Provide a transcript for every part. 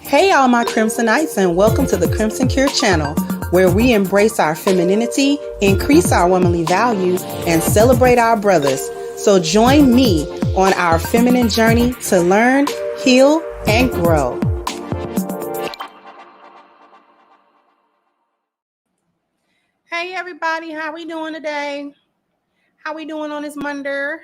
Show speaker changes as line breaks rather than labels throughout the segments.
Hey all my Crimsonites, and welcome to the Crimson Cure channel, where we embrace our femininity, increase our womanly value, and celebrate our brothers. So join me on our feminine journey to learn, heal, and grow. Hey everybody, how we doing today? How we doing on this Monday?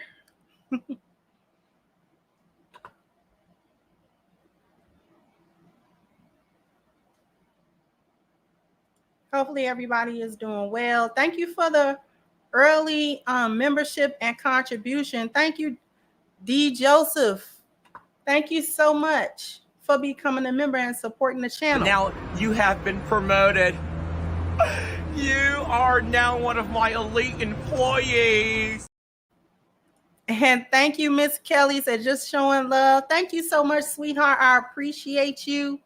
Hopefully everybody is doing well. Thank you for the early membership and contribution. Thank you, D. Joseph. Thank you so much for becoming a member and supporting the channel.
Now you have been promoted. You are now one of my elite employees.
And thank you, Miss Kelly, for just showing love. Thank you so much, sweetheart. I appreciate you.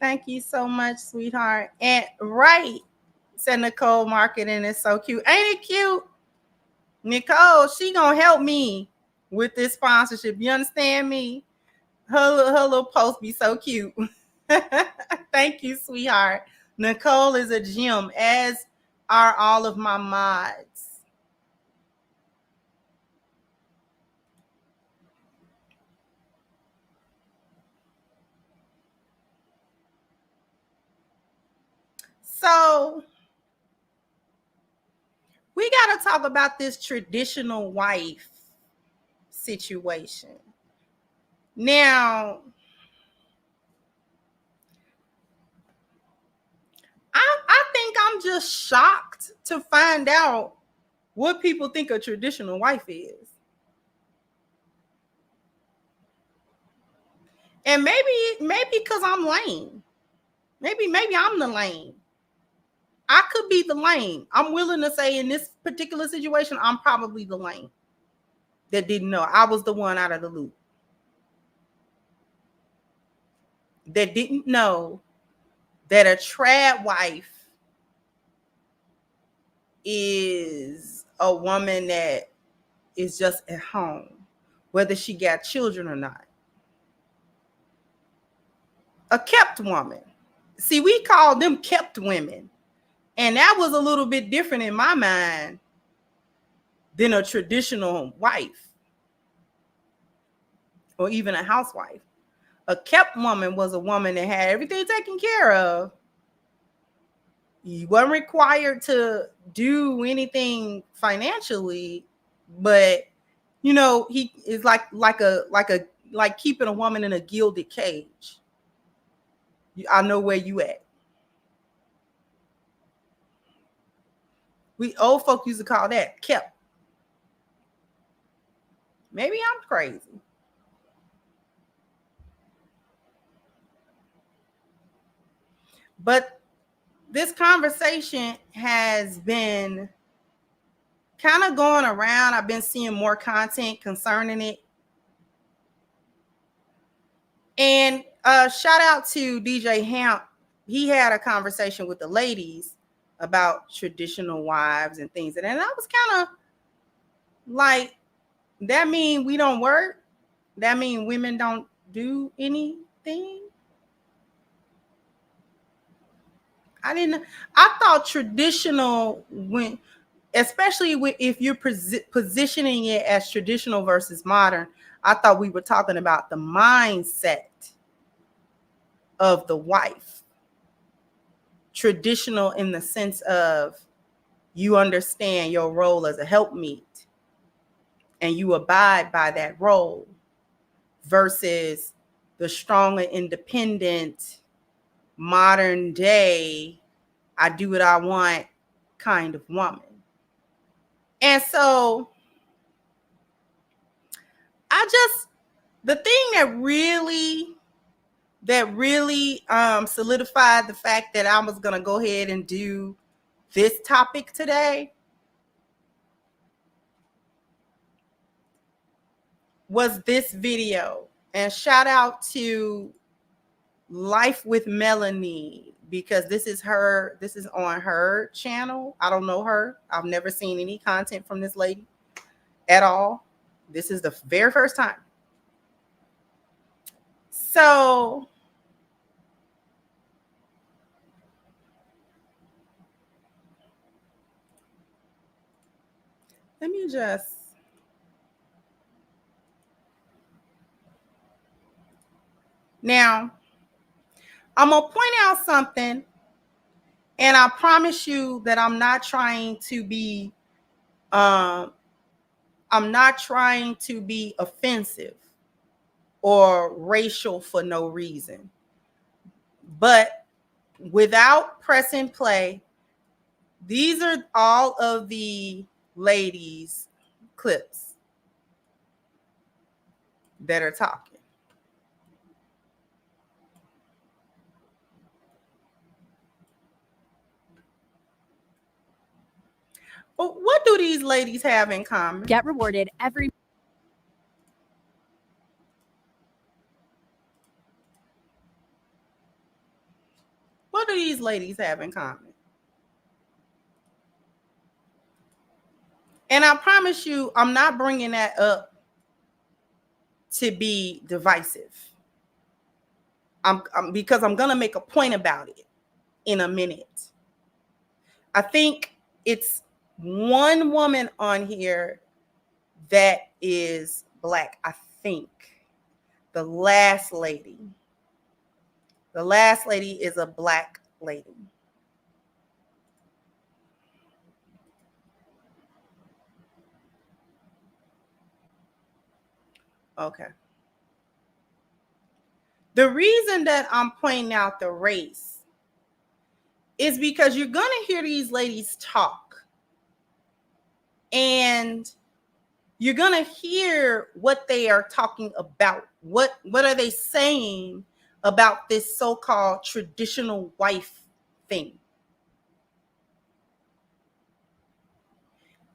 Thank you so much, sweetheart. And right, said Nicole, marketing is so cute. Ain't it cute? Nicole, she gonna help me with this sponsorship. You understand me? Her little post be so cute. Thank you, sweetheart. Nicole is a gem, as are all of my mods. So we got to talk about this traditional wife situation. Now, I think I'm just shocked to find out what people think a traditional wife is. And maybe because I'm lame. Maybe I'm the lame. I could be the lame. I'm willing to say in this particular situation, I'm probably the lame that didn't know. I was the one out of the loop that didn't know that a trad wife is a woman that is just at home, whether she got children or not. A kept woman. See, we call them kept women. And that was a little bit different in my mind than a traditional wife or even a housewife. A kept woman was a woman that had everything taken care of. You weren't required to do anything financially, but you know, he is like keeping a woman in a gilded cage. I know where you at. We old folk used to call that kept. Maybe I'm crazy. But this conversation has been kind of going around. I've been seeing more content concerning it. And shout out to DJ Hamp. He had a conversation with the ladies about traditional wives and things. And I was kind of like, that mean we don't work? That mean women don't do anything? I thought traditional, when, especially if you're positioning it as traditional versus modern, I thought we were talking about the mindset of the wife. Traditional in the sense of you understand your role as a helpmeet and you abide by that role, versus the strong and independent modern day, I do what I want kind of woman. And so the thing that really solidified the fact that I was going to go ahead and do this topic today was this video. And shout out to Life with Melanie, because this is on her channel. I don't know her. I've never seen any content from this lady at all. This is the very first time. So let me just now, I'm going to point out something, and I promise you that I'm not trying to be offensive or racial for no reason. But without pressing play, these are all of the ladies' clips that are talking. But what do these ladies have in common?
Get rewarded every...
What do these ladies have in common? And I promise you, I'm not bringing that up to be divisive. Because I'm going to make a point about it in a minute. I think it's one woman on here that is Black. I think the last lady is a Black lady. Okay. The reason that I'm pointing out the race is because you're going to hear these ladies talk, and you're going to hear what they are talking about. What are they saying about this so-called traditional wife thing?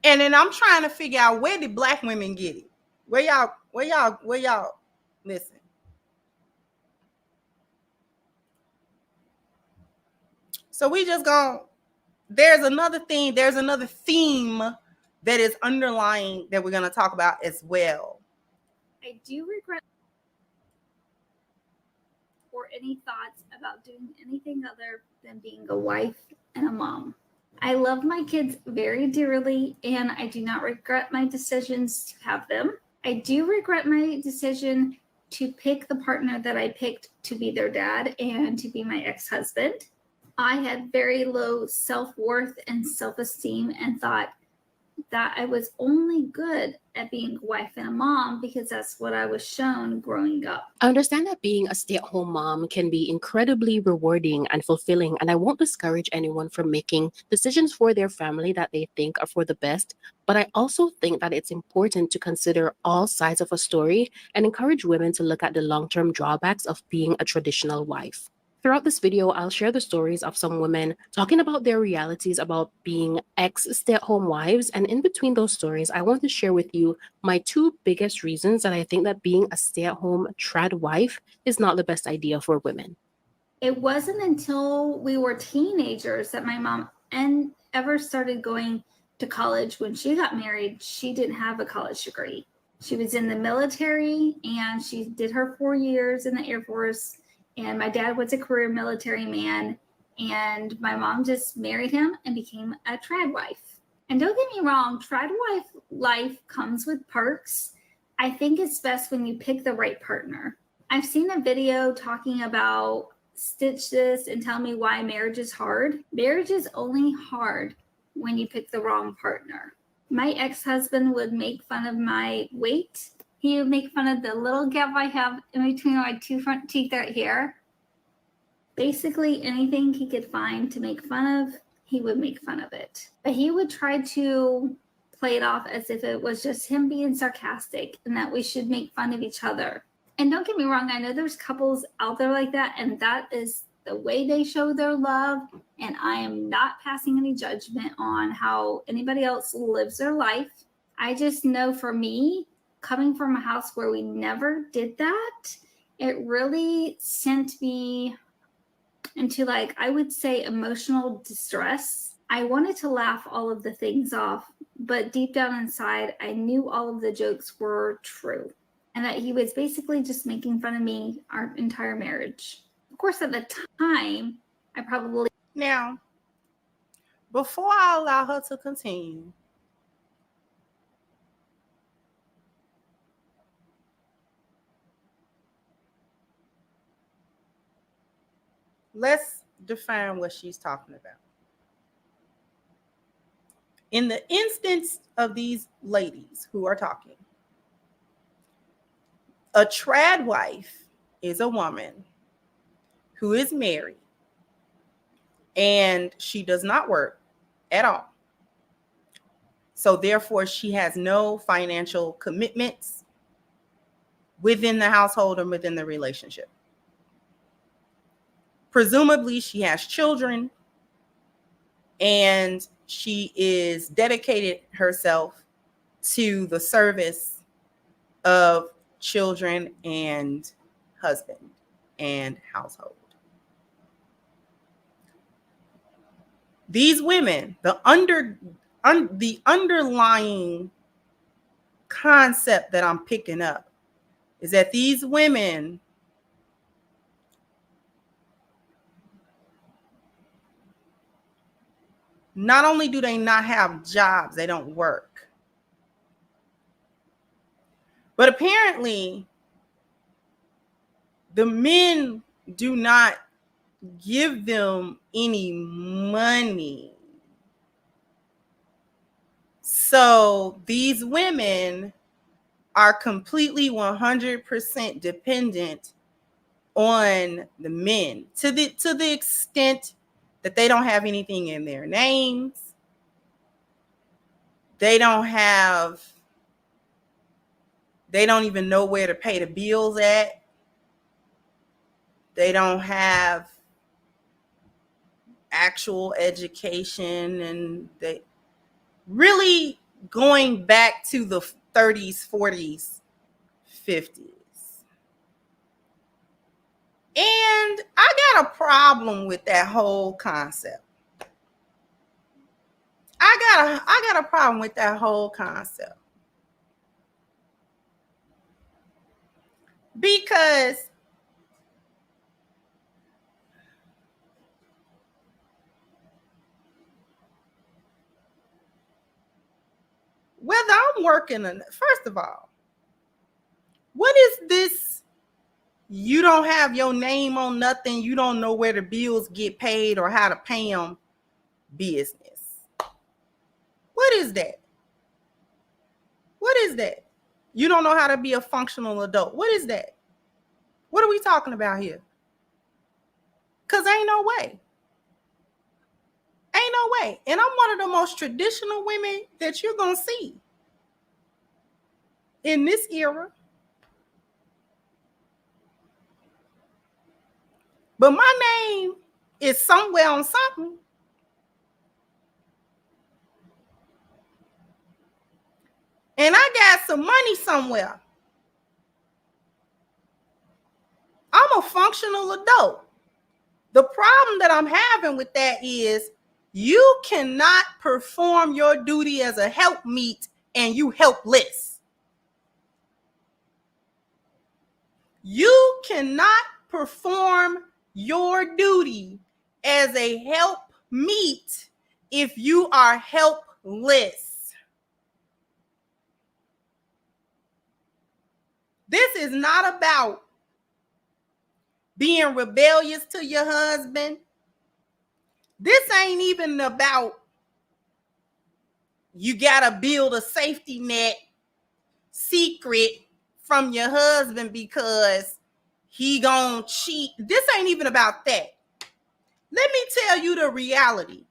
And then I'm trying to figure out, where did black women get it? Where y'all listen. So we just gonna, there's another thing, there's another theme that is underlying that we're gonna talk about as well.
I do regret or any thoughts about doing anything other than being a wife and a mom. I love my kids very dearly, and I do not regret my decisions to have them. I do regret my decision to pick the partner that I picked to be their dad and to be my ex-husband. I had very low self-worth and self-esteem and thought that I was only good at being a wife and a mom because that's what I was shown growing up.
I understand that being a stay-at-home mom can be incredibly rewarding and fulfilling, and I won't discourage anyone from making decisions for their family that they think are for the best, but I also think that it's important to consider all sides of a story and encourage women to look at the long-term drawbacks of being a traditional wife. Throughout this video, I'll share the stories of some women talking about their realities about being ex-stay-at-home wives, and in between those stories, I want to share with you my two biggest reasons that I think that being a stay-at-home trad wife is not the best idea for women.
It wasn't until we were teenagers that my mom ever started going to college. When she got married, she didn't have a college degree. She was in the military, and she did her 4 years in the Air Force. And my dad was a career military man, and my mom just married him and became a trad wife. And don't get me wrong, trad wife life comes with perks. I think it's best when you pick the right partner. I've seen a video talking about stitch this and tell me why marriage is hard. Marriage is only hard when you pick the wrong partner. My ex-husband would make fun of my weight. He would make fun of the little gap I have in between my two front teeth right here. Basically, anything he could find to make fun of, he would make fun of it. But he would try to play it off as if it was just him being sarcastic and that we should make fun of each other. And don't get me wrong, I know there's couples out there like that, and that is the way they show their love. And I am not passing any judgment on how anybody else lives their life. I just know for me, coming from a house where we never did that, it really sent me into, like, I would say, emotional distress. I wanted to laugh all of the things off, but deep down inside, I knew all of the jokes were true and that he was basically just making fun of me our entire marriage. Of course, at the time, I probably...
Now, before I allow her to continue, let's define what she's talking about. In the instance of these ladies who are talking, a trad wife is a woman who is married and she does not work at all. So therefore, she has no financial commitments within the household or within the relationship. Presumably, she has children, and she is dedicated herself to the service of children and husband and household. These women, the underlying concept that I'm picking up is that these women not only do they not have jobs, they don't work, but apparently the men do not give them any money. So these women are completely 100% dependent on the men to the extent that they don't have anything in their names. They don't even know where to pay the bills at. They don't have actual education, and they really going back to the 30s, 40s, 50s. And I got a problem with that whole concept. I got a problem with that whole concept. Because whether I'm working or not, first of all, what is this? You don't have your name on nothing. You don't know where the bills get paid or how to pay them business. What is that? What is that? You don't know how to be a functional adult. What is that? What are we talking about here? Because ain't no way. Ain't no way. And I'm one of the most traditional women that you're going to see in this era. But my name is somewhere on something. And I got some money somewhere. I'm a functional adult. The problem that I'm having with that is you cannot perform your duty as a helpmeet and you helpless. You cannot perform your duty as a helpmeet if you are helpless. This is not about being rebellious to your husband. This ain't even about you gotta build a safety net secret from your husband because he gonna cheat. This ain't even about that. Let me tell you the reality.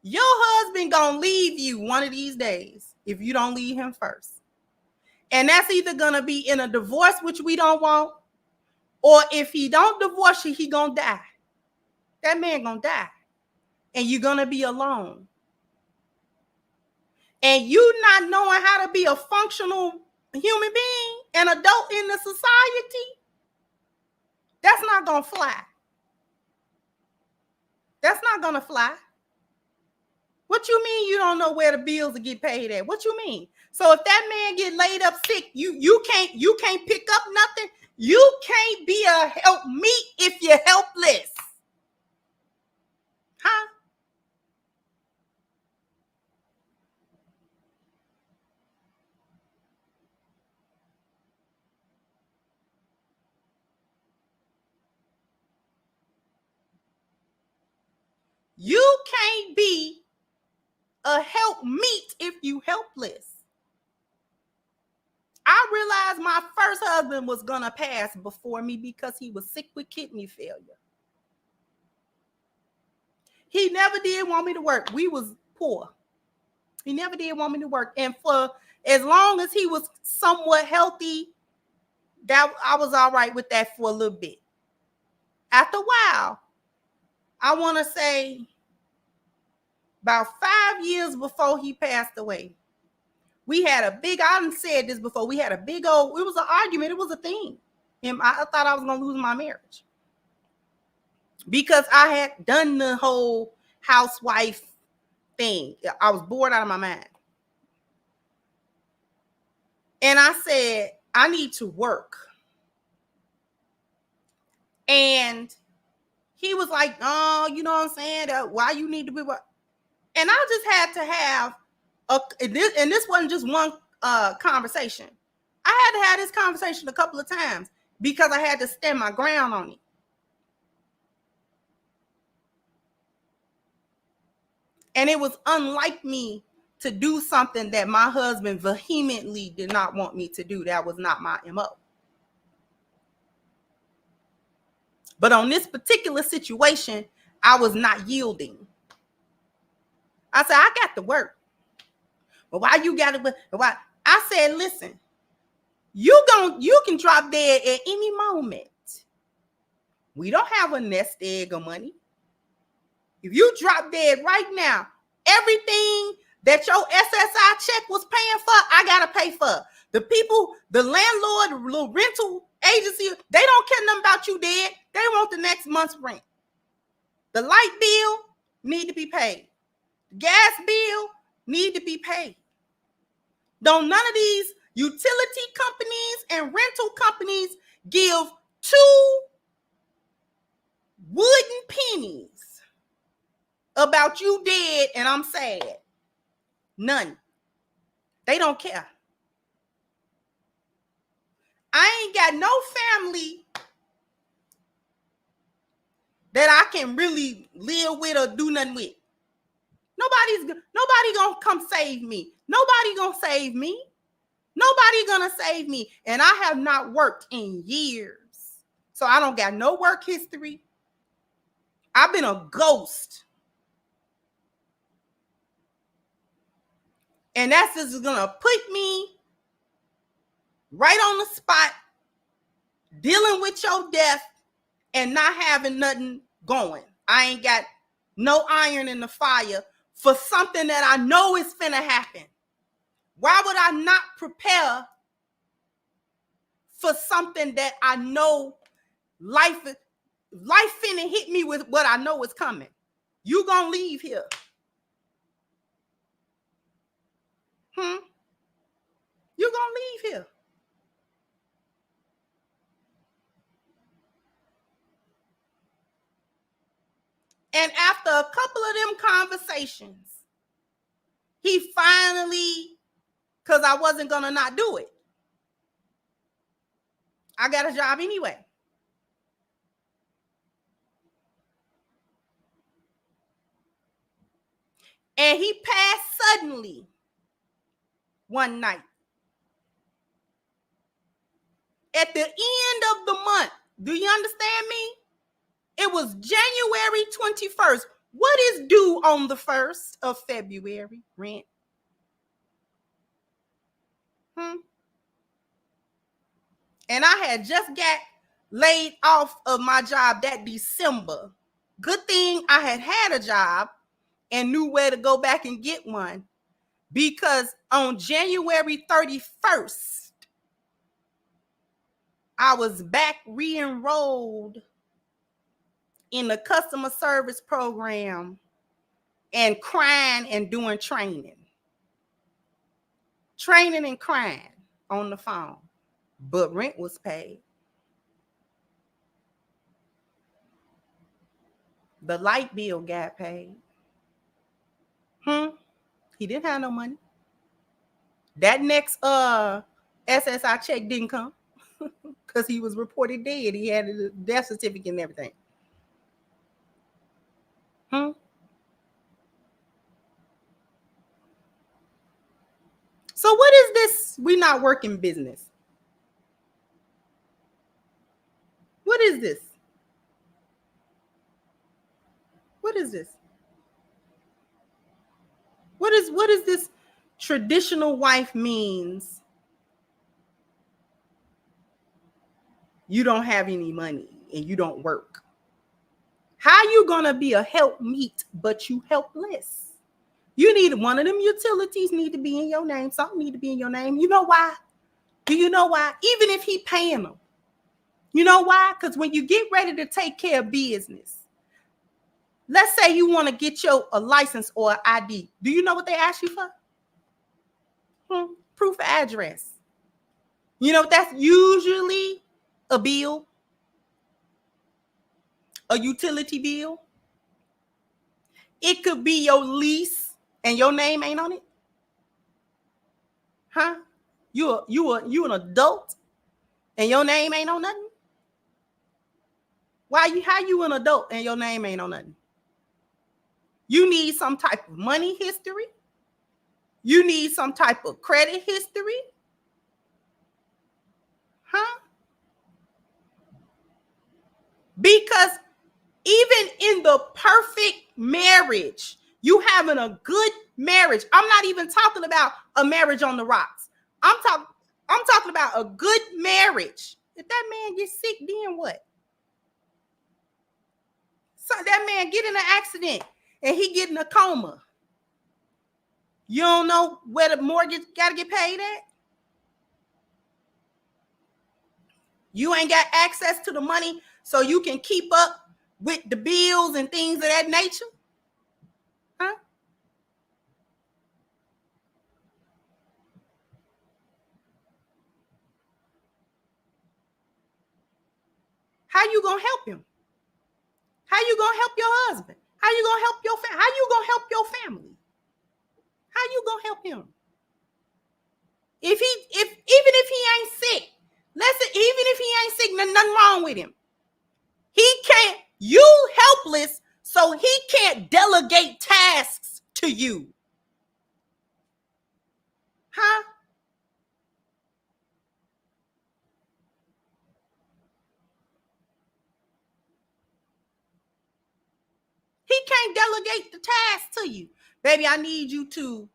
Your husband gonna leave you one of these days if you don't leave him first. And that's either gonna be in a divorce, which we don't want, or if he don't divorce you, he gonna die. That man gonna die. And you're gonna be alone. And you not knowing how to be a functional human being, an adult in the society, that's not gonna fly. That's not gonna fly. What you mean you don't know where the bills will get paid at? What you mean? So if that man get laid up sick, you can't pick up nothing. You can't be a helpmeet if you're helpless. Huh? You can't be a helpmeet if you helpless. I realized my first husband was gonna pass before me because he was sick with kidney failure. He never did want me to work. We was poor. He never did want me to work. And for as long as he was somewhat healthy, that I was all right with that for a little bit. After a while, I want to say about 5 years before he passed away, we had a big, I done said this before, we had a big old, it was an argument, it was a thing. And I thought I was going to lose my marriage. Because I had done the whole housewife thing. I was bored out of my mind. And I said, I need to work. And he was like, oh, you know what I'm saying? Why you need to be what? And I just had to have and this wasn't just one conversation. I had to have this conversation a couple of times because I had to stand my ground on it. And it was unlike me to do something that my husband vehemently did not want me to do. That was not my MO. But on this particular situation, I was not yielding. I said, I got to work. But why you got to? Why? I said, listen, you can drop dead at any moment. We don't have a nest egg of money. If you drop dead right now, everything that your SSI check was paying for, I gotta pay for. The people, the landlord, the rental agency, they don't care nothing about you dead. They want the next month's rent. The light bill need to be paid. The gas bill need to be paid. Don't none of these utility companies and rental companies give 2 wooden pennies about you dead and I'm sad. None. They don't care. I ain't got no family that I can really live with or do nothing with. Nobody gonna come save me. Nobody gonna save me. Nobody gonna save me. And I have not worked in years. So I don't got no work history. I've been a ghost. And that's just gonna put me right on the spot, dealing with your death and not having nothing going. I ain't got no iron in the fire for something that I know is finna happen. Why would I not prepare for something that I know life finna hit me with what I know is coming? You gonna leave here. You gonna leave here. And after a couple of them conversations, he finally, because I wasn't gonna not do it, I got a job anyway. And he passed suddenly one night. At the end of the month, do you understand me? It was January 21st. What is due on the 1st of February? Rent. And I had just got laid off of my job that December. Good thing I had a job and knew where to go back and get one, because on January 31st, I was back re-enrolled in the customer service program and crying and doing training and crying on the phone. But rent was paid. The light bill got paid. He didn't have no money. That next SSI check didn't come because he was reported dead. He had a death certificate and everything. So what is this? We not working business. What is this? What is this? What is this traditional wife means? You don't have any money and you don't work. How you gonna be a helpmeet but you helpless? You need one of them utilities need to be in your name. Something need to be in your name. You know why? Do you know why? Even if he paying them. You know why? Because when you get ready to take care of business, let's say you want to get a license or an ID. Do you know what they ask you for? Proof of address. You know, that's usually a bill, a utility bill. It could be your lease and your name ain't on it. You an adult and your name ain't on nothing? How you an adult and your name ain't on nothing? You need some type of money history. You need some type of credit history? Huh? Because even in the perfect marriage, you having a good marriage. I'm not even talking about a marriage on the rocks. I'm talking about a good marriage. If that man gets sick, then what? So that man get in an accident and he get in a coma. You don't know where the mortgage got to get paid at? You ain't got access to the money so you can keep up with the bills and things of that nature? Huh? How you gonna help him? How you gonna help your husband? How you gonna help your family? How you gonna help your family? How you gonna help him? If even if he ain't sick, let's say even if he ain't sick, nothing wrong with him. He can't. You helpless, so he can't delegate tasks to you. Huh? He can't delegate the task to you. Baby, I need you to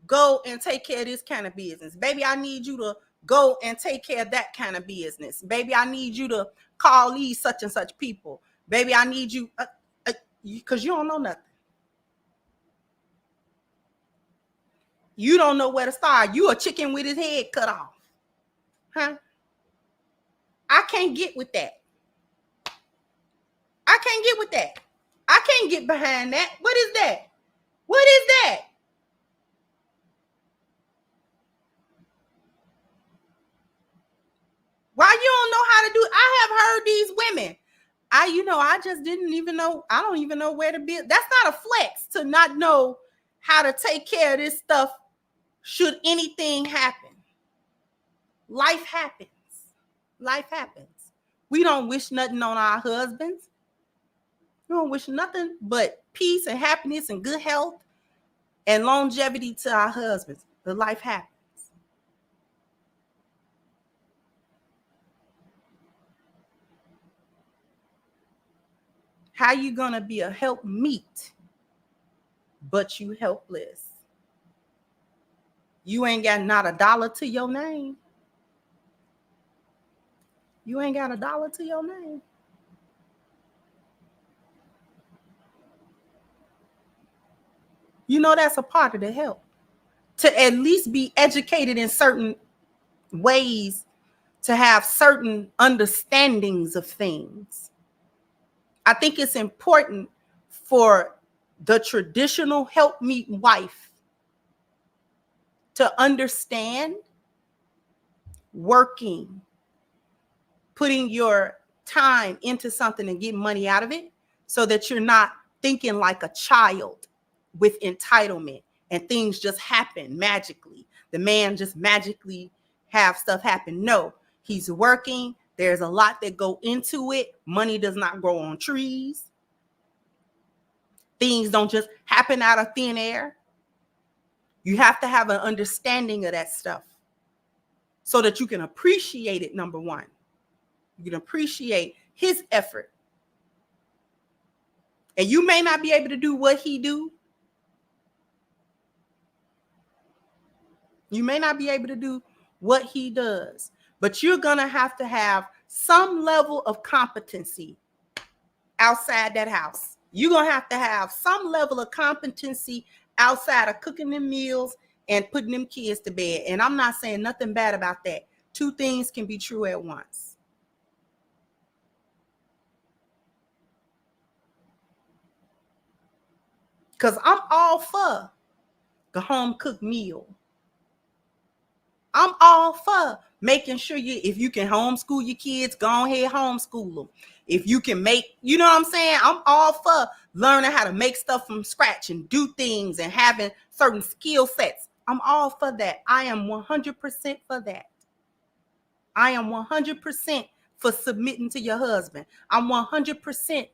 go and take care of this kind of business. Baby, I need you to go and take care of that kind of business. Baby, I need you to call these such and such people. Baby, I need you, because you don't know nothing. You don't know where to start. You a chicken with his head cut off. Huh? I can't get with that. I can't get with that. I can't get behind that. What is that? What is that? Why you don't know how to do it? I have heard these women. I just didn't even know. I don't even know where to be. That's not a flex to not know how to take care of this stuff should anything happen. Life happens. Life happens. We don't wish nothing on our husbands. We don't wish nothing but peace and happiness and good health and longevity to our husbands. But life happens. How you gonna be a helpmeet, but you helpless? You ain't got not a dollar to your name. You ain't got a dollar to your name. You know that's a part of the help. To at least be educated in certain ways, to have certain understandings of things. I think it's important for the traditional helpmeet wife to understand working, putting your time into something and getting money out of it, so that you're not thinking like a child with entitlement and things just happen magically. The man just magically have stuff happen. No, he's working. There's a lot that go into it. Money does not grow on trees. Things don't just happen out of thin air. You have to have an understanding of that stuff so that you can appreciate it, number one. You can appreciate his effort. And you may not be able to do what he do. You may not be able to do what he does, but you're going to have some level of competency outside that house. You're going to have some level of competency outside of cooking them meals and putting them kids to bed. And I'm not saying nothing bad about that. Two things can be true at once. Because I'm all for the home cooked meal. I'm all for making sure if you can homeschool your kids, go ahead, homeschool them. If you can make, you know what I'm saying? I'm all for learning how to make stuff from scratch and do things and having certain skill sets. I'm all for that. I am 100% for that. I am 100% for submitting to your husband. I'm 100%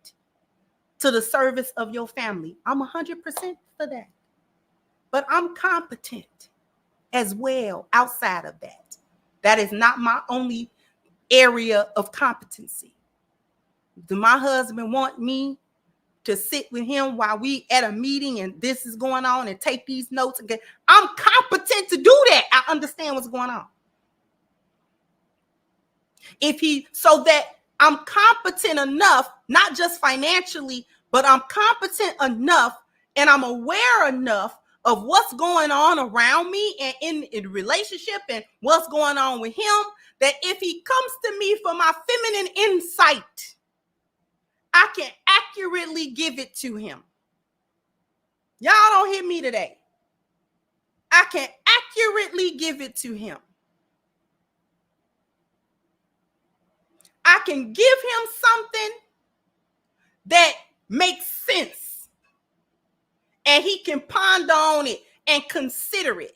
to the service of your family. I'm 100% for that. but I'm competent as well outside of that. That is not my only area of competency. Do my husband want me to sit with him while we at a meeting and this is going on and take these notes? Again, I'm competent to do that. I understand what's going on. So that I'm competent enough, not just financially, but I'm competent enough and I'm aware enough of what's going on around me and in the relationship and what's going on with him, that if he comes to me for my feminine insight, I can accurately give it to him. Y'all don't hear me today. I can accurately give it to him. I can give him something that makes sense, and he can ponder on it and consider it.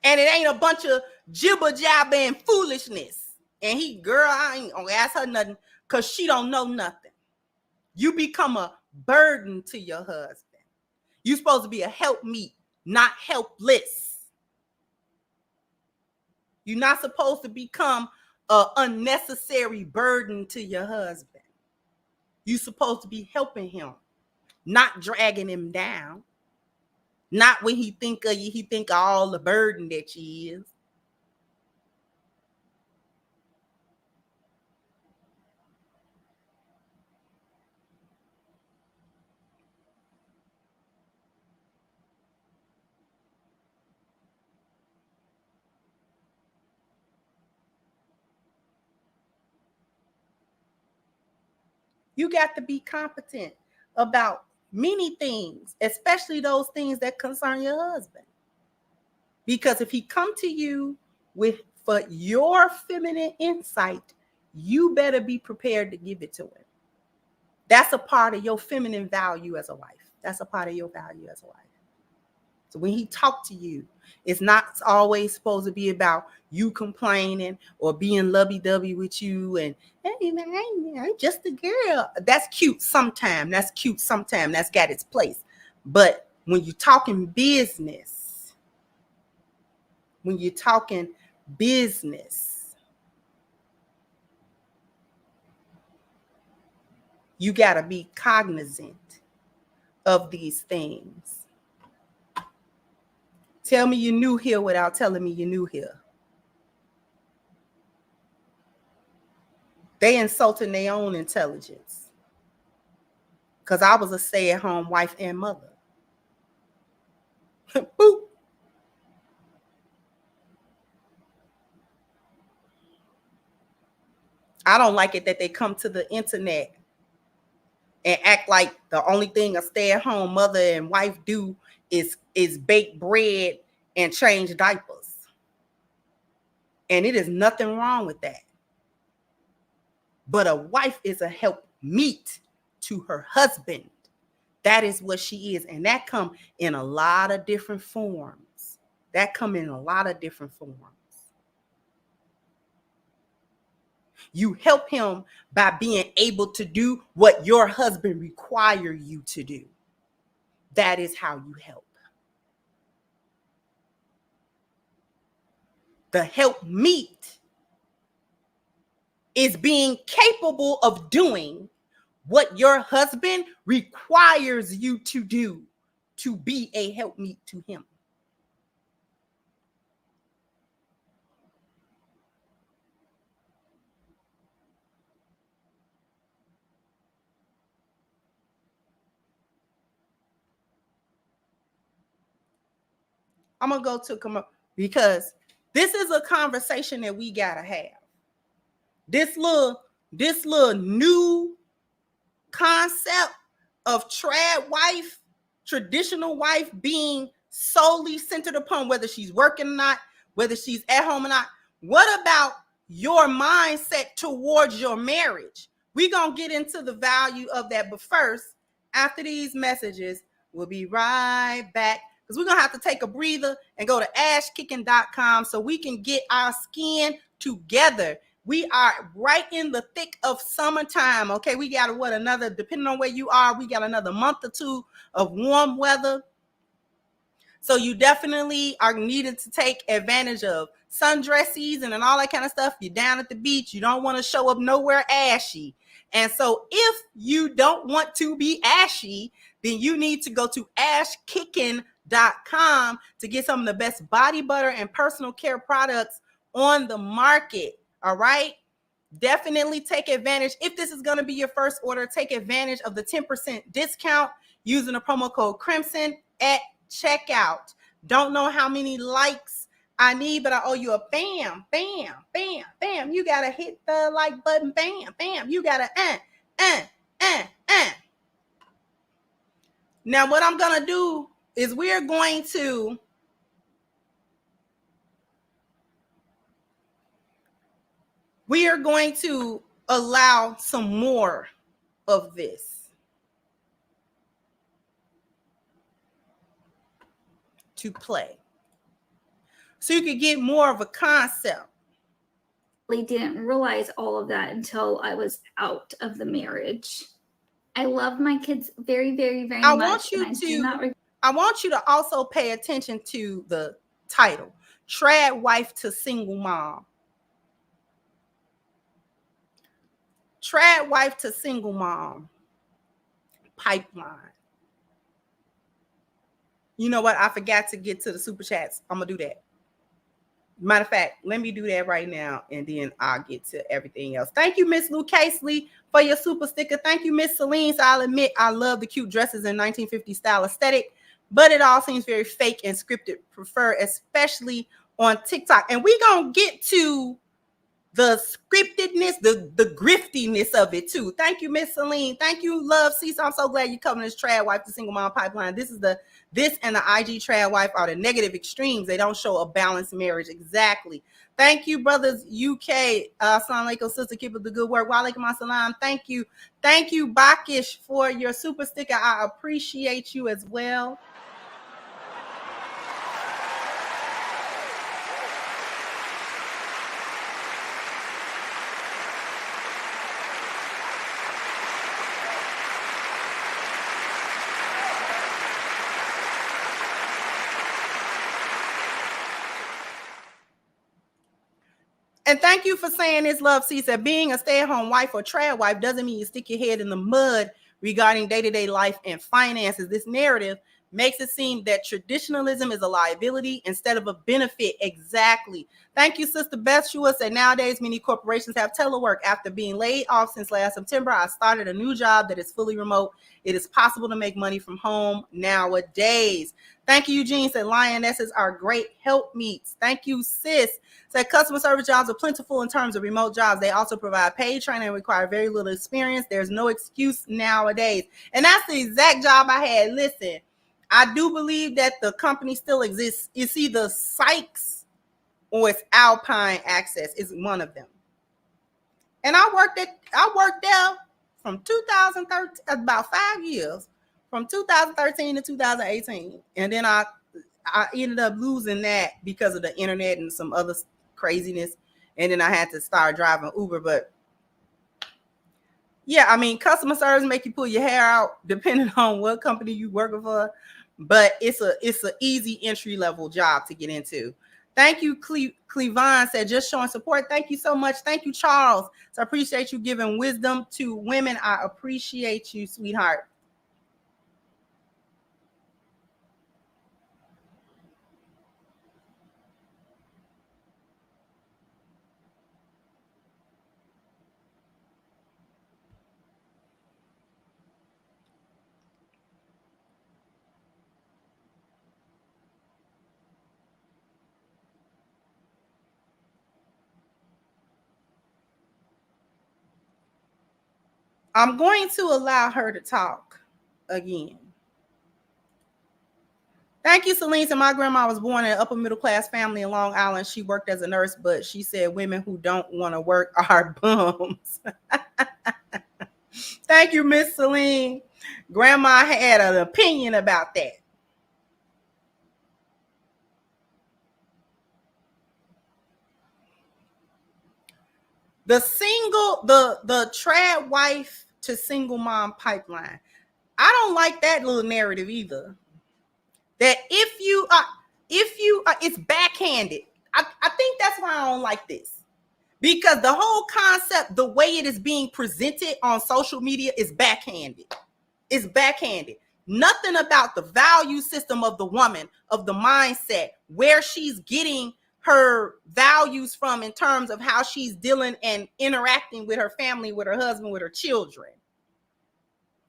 And it ain't a bunch of jibber jabber and foolishness. And I ain't gonna ask her nothing because she don't know nothing. You become a burden to your husband. You're supposed to be a helpmeet, not helpless. You're not supposed to become an unnecessary burden to your husband. You're supposed to be helping him, not dragging him down. Not when he think of you, he think of all the burden that she is. You got to be competent about many things, especially those things that concern your husband. Because if he come to you for your feminine insight, you better be prepared to give it to him. That's a part of your feminine value as a wife. That's a part of your value as a wife. So when he talk to you, it's not always supposed to be about you complaining or being lovey-dovey with you and, hey man, I'm just a girl. That's cute sometimes. That's got its place. But when you're talking business, you got to be cognizant of these things. Tell me you're new here without telling me you're new here. They insulting their own intelligence. Because I was a stay-at-home wife and mother. Boop. I don't like it that they come to the internet and act like the only thing a stay-at-home mother and wife do is bake bread and change diapers. And it is nothing wrong with that. But a wife is a helpmeet to her husband. That is what she is. And that come in a lot of different forms. You help him by being able to do what your husband requires you to do. That is how you help. The helpmeet is being capable of doing what your husband requires you to do to be a helpmeet to him. I'm going to go to because this is a conversation that we got to have. This little new concept of traditional wife being solely centered upon whether she's working or not, whether she's at home or not. What about your mindset towards your marriage? We're going to get into the value of that. But first, after these messages, we'll be right back. Because we're going to have to take a breather and go to ashkicking.com so we can get our skin together. We are right in the thick of summertime. Okay, we got another, depending on where you are, we got another month or two of warm weather. So you definitely are needed to take advantage of sundress season and all that kind of stuff. You're down at the beach. You don't want to show up nowhere ashy. And so if you don't want to be ashy, then you need to go to ashkicking.com to get some of the best body butter and personal care products on the market. All right. Definitely take advantage. If this is going to be your first order, take advantage of the 10% discount using the promo code Crimson at checkout. Don't know how many likes I need, but I owe you a bam, bam, bam, bam. You got to hit the like button. Bam, bam. You got to Now, what I'm going to do is we're going to allow some more of this to play so you could get more of a concept.
I didn't realize all of that until I was out of the marriage. I love my kids very, very, very much.
I want you to also pay attention to the title, Trad Wife to Single Mom. Trad Wife to Single Mom pipeline. You know what? I forgot to get to the super chats. I'm going to do that. Matter of fact, let me do that right now, and then I'll get to everything else. Thank you, Miss Lou Casely, for your super sticker. Thank you, Miss Celine. So I'll admit I love the cute dresses in 1950 style aesthetic, but it all seems very fake and scripted. Prefer, especially on TikTok. And we're going to get to the scriptedness, the griftiness of it too. Thank you, Miss Celine. Thank you, Love Cecil. I'm so glad you're covering this Trad Wife to Single Mom pipeline. This and the IG Trad Wife are the negative extremes. They don't show a balanced marriage. Exactly. Thank you, brothers UK. Assalamu alaikum, sister. Keep up the good work. Wa alaikum assalam. Thank you. Thank you, Bakish, for your super sticker. I appreciate you as well. And thank you for saying this, Love C said, being a stay-at-home wife or trad wife doesn't mean you stick your head in the mud regarding day-to-day life and finances. This narrative makes it seem that traditionalism is a liability instead of a benefit. Exactly. Thank you, Sister Beth Shua said, nowadays many corporations have telework. After being laid off since last September, I started a new job that is fully remote. It is possible to make money from home nowadays. Thank you, Eugene said, Lionesses are great helpmeets. Thank you, Sis said, customer service jobs are plentiful in terms of remote jobs. They also provide paid training and require very little experience. There's no excuse nowadays. And that's the exact job I had. Listen, I do believe that the company still exists. It's either Sykes or it's Alpine Access is one of them. And I worked there from 2013, about 5 years, from 2013 to 2018. And then I ended up losing that because of the internet and some other craziness. And then I had to start driving Uber. But yeah, I mean, customer service make you pull your hair out depending on what company you working for. But it's an easy entry level job to get into. Thank you, Cleavon said, just showing support. Thank you so much. Thank you, Charles. So I appreciate you giving wisdom to women. I appreciate you, sweetheart. I'm going to allow her to talk again. Thank you, Celine. So my grandma was born in an upper middle class family in Long Island. She worked as a nurse, but she said women who don't want to work are bums. Thank you, Miss Celine. Grandma had an opinion about that. The trad wife to single mom pipeline. I don't like that little narrative either. That if you it's backhanded. I think that's why I don't like this. Because the whole concept, the way it is being presented on social media is backhanded. It's backhanded. Nothing about the value system of the woman, of the mindset, where she's getting her values from in terms of how she's dealing and interacting with her family, with her husband, with her children.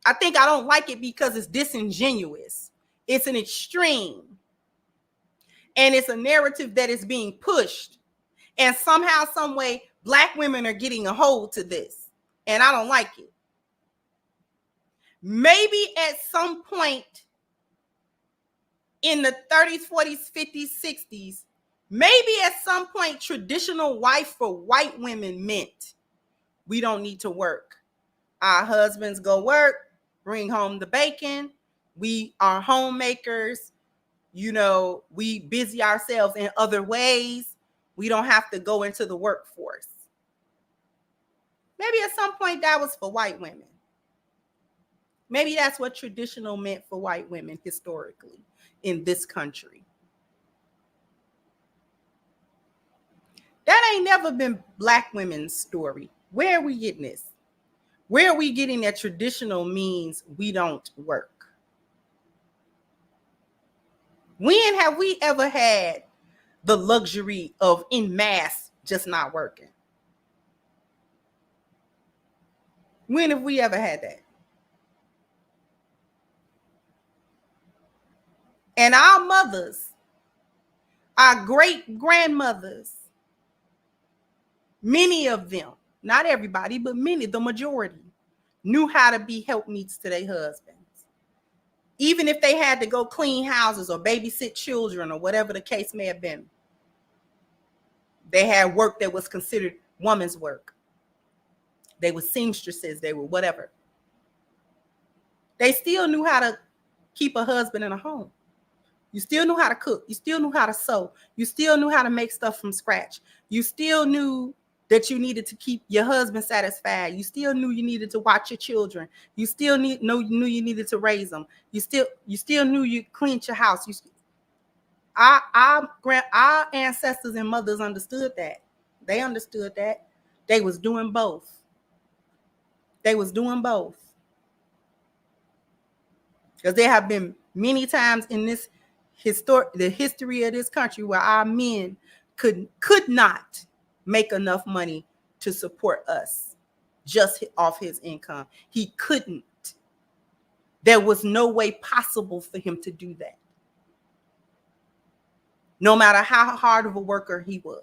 I don't like it because it's disingenuous. It's an extreme. And it's a narrative that is being pushed. And somehow, some way, Black women are getting a hold to this. And I don't like it. Maybe at some point in the 30s, 40s, 50s, 60s, maybe at some point, traditional wife for white women meant we don't need to work. Our husbands go work, bring home the bacon. We are homemakers. You know, we busy ourselves in other ways. We don't have to go into the workforce. Maybe at some point that was for white women. Maybe that's what traditional meant for white women historically in this country. That ain't never been Black women's story. Where are we getting this? Where are we getting that traditional means we don't work? When have we ever had the luxury of en masse just not working? When have we ever had that? And our mothers, our great grandmothers, many of them, not everybody, but many, the majority, knew how to be helpmeets to their husbands. Even if they had to go clean houses or babysit children or whatever the case may have been. They had work that was considered woman's work. They were seamstresses, they were whatever. They still knew how to keep a husband in a home. You still knew how to cook. You still knew how to sew. You still knew how to make stuff from scratch. You still knew that you needed to keep your husband satisfied. You still knew you needed to watch your children. You still knew you needed to raise them. You still knew you cleaned your house. Our ancestors and mothers understood that. They understood that. They was doing both. They was doing both. Because there have been many times in the history of this country where our men could not make enough money to support us just off his income. He couldn't. There was no way possible for him to do that. No matter how hard of a worker he was.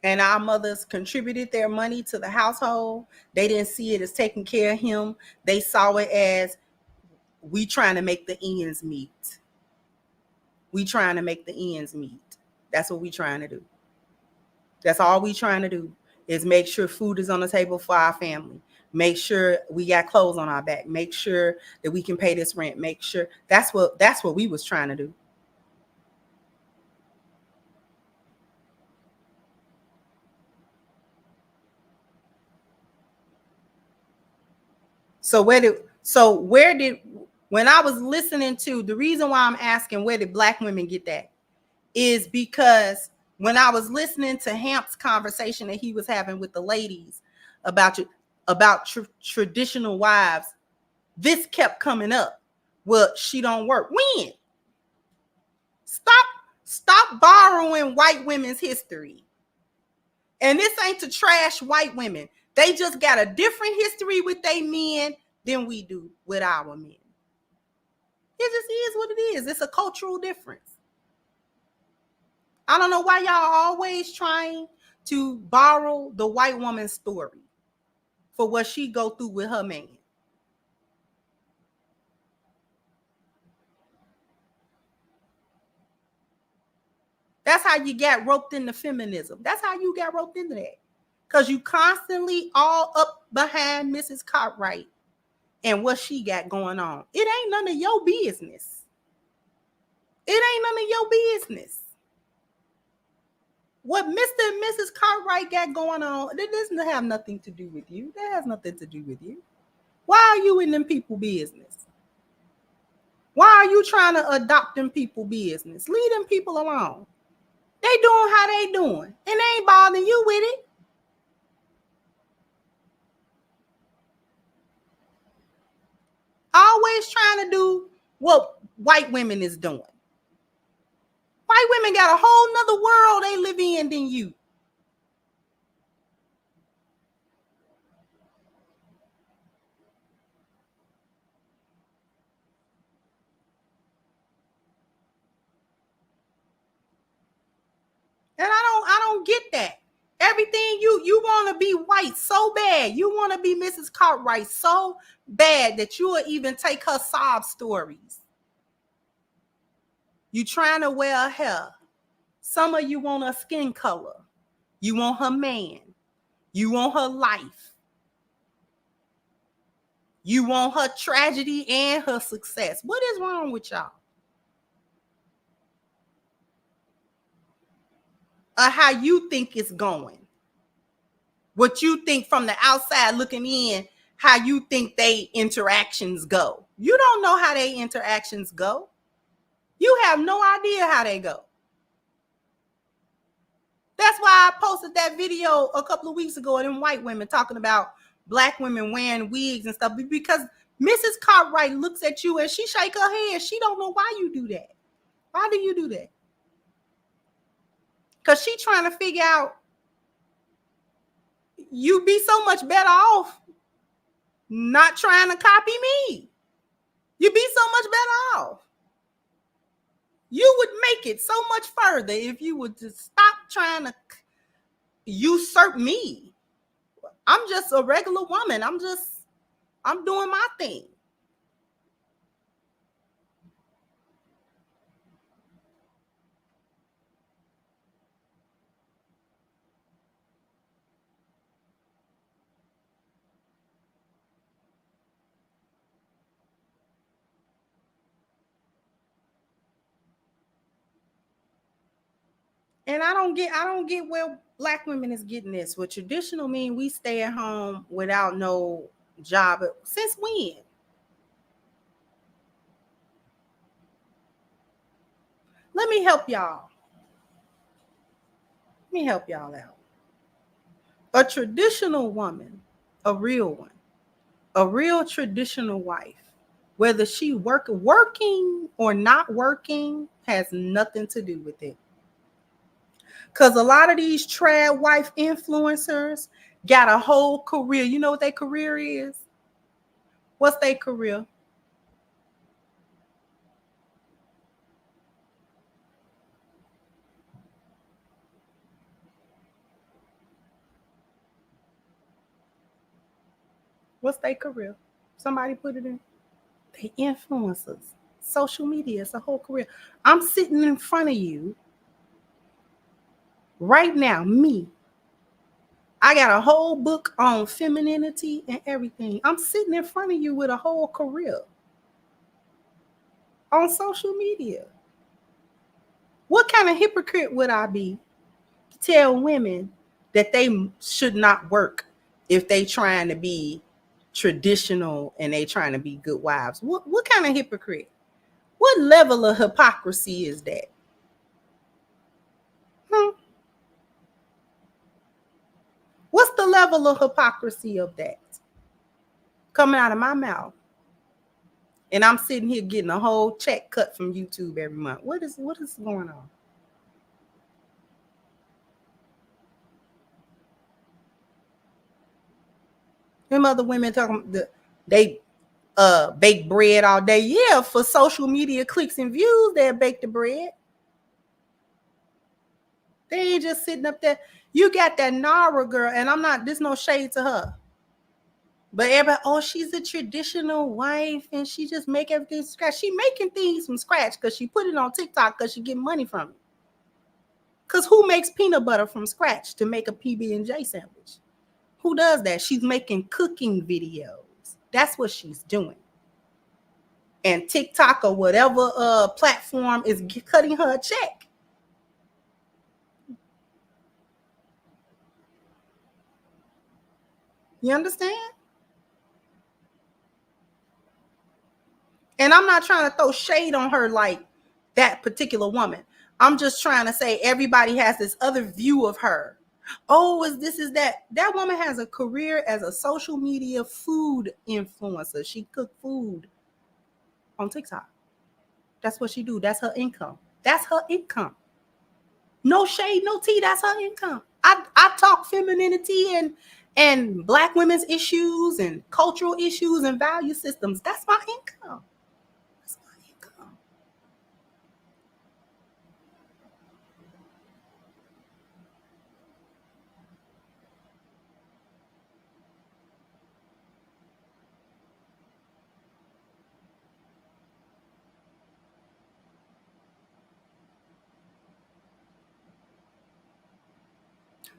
And our mothers contributed their money to the household. They didn't see it as taking care of him. They saw it as we trying to make the ends meet. We trying to make the ends meet. That's what we trying to do. That's all we trying to do is make sure food is on the table for our family. Make sure we got clothes on our back. Make sure that we can pay this rent. Make sure that's what we was trying to do. When I was listening to, the reason why I'm asking where did Black women get that is because when I was listening to Hamp's conversation that he was having with the ladies about traditional wives, this kept coming up. Well, she don't work. When? Stop borrowing white women's history. And this ain't to trash white women. They just got a different history with their men than we do with our men. It just is what it is. It's a cultural difference. I don't know why y'all are always trying to borrow the white woman's story for what she go through with her man. That's how you got roped into feminism. That's how you got roped into that. Because you constantly all up behind Mrs. Cartwright and what she got going on. It ain't none of your business. It ain't none of your business. What Mr. and Mrs. Cartwright got going on, it doesn't have nothing to do with you. That has nothing to do with you. Why are you in them people business? Why are you trying to adopt them people business? Leave them people alone. They doing how they doing, and they ain't bothering you with it. Always trying to do what white women is doing. White women got a whole nother world they live in than you. And I don't get that. Everything you want to be white so bad. You want to be Mrs. Cartwright so bad that you will even take her sob stories. You trying to wear her hair. Some of you want her skin color. You want her man. You want her life. You want her tragedy and her success. What is wrong with y'all? Or how you think it's going. What you think from the outside looking in, how you think they interactions go. You don't know how they interactions go. You have no idea how they go. That's why I posted that video a couple of weeks ago of them white women talking about black women wearing wigs and stuff, because Mrs. Cartwright looks at you and she shake her head. She don't know why you do that. Why do you do that? Because she trying to figure out you be so much better off not trying to copy me. You be so much better off. You would make it so much further if you would just stop trying to usurp me. I'm just a regular woman. I'm doing my thing. And I don't get where black women is getting this. What traditional mean we stay at home without no job. Since when? Let me help y'all. Let me help y'all out. A traditional woman, a real one, a real traditional wife, whether she working or not working, has nothing to do with it. Because a lot of these trad wife influencers got a whole career. You know what their career is? What's their career? What's their career? Somebody put it in. They influencers. Social media is a whole career. I'm sitting in front of you right now, me. I got a whole book on femininity and everything. I'm sitting in front of you with a whole career on social media. What kind of hypocrite would I be to tell women that they should not work if they trying to be traditional and they trying to be good wives? What kind of hypocrite? What level of hypocrisy is that? What's the level of hypocrisy of that coming out of my mouth? And I'm sitting here getting a whole check cut from YouTube every month. What is going on? Them other women talking they bake bread all day. Yeah, for social media clicks and views, they'll bake the bread. They ain't just sitting up there. You got that Nara girl, and there's no shade to her. But everybody, oh, she's a traditional wife and she just make everything from scratch. She making things from scratch because she put it on TikTok because she get money from it. Because who makes peanut butter from scratch to make a PB&J sandwich? Who does that? She's making cooking videos. That's what she's doing. And TikTok or whatever platform is cutting her a check. You understand? And I'm not trying to throw shade on her like that particular woman. I'm just trying to say everybody has this other view of her. Oh, is that? That woman has a career as a social media food influencer. She cook food on TikTok. That's what she do. That's her income. That's her income. No shade, no tea. That's her income. I talk femininity and Black women's issues and cultural issues and value systems. That's my income. That's my income.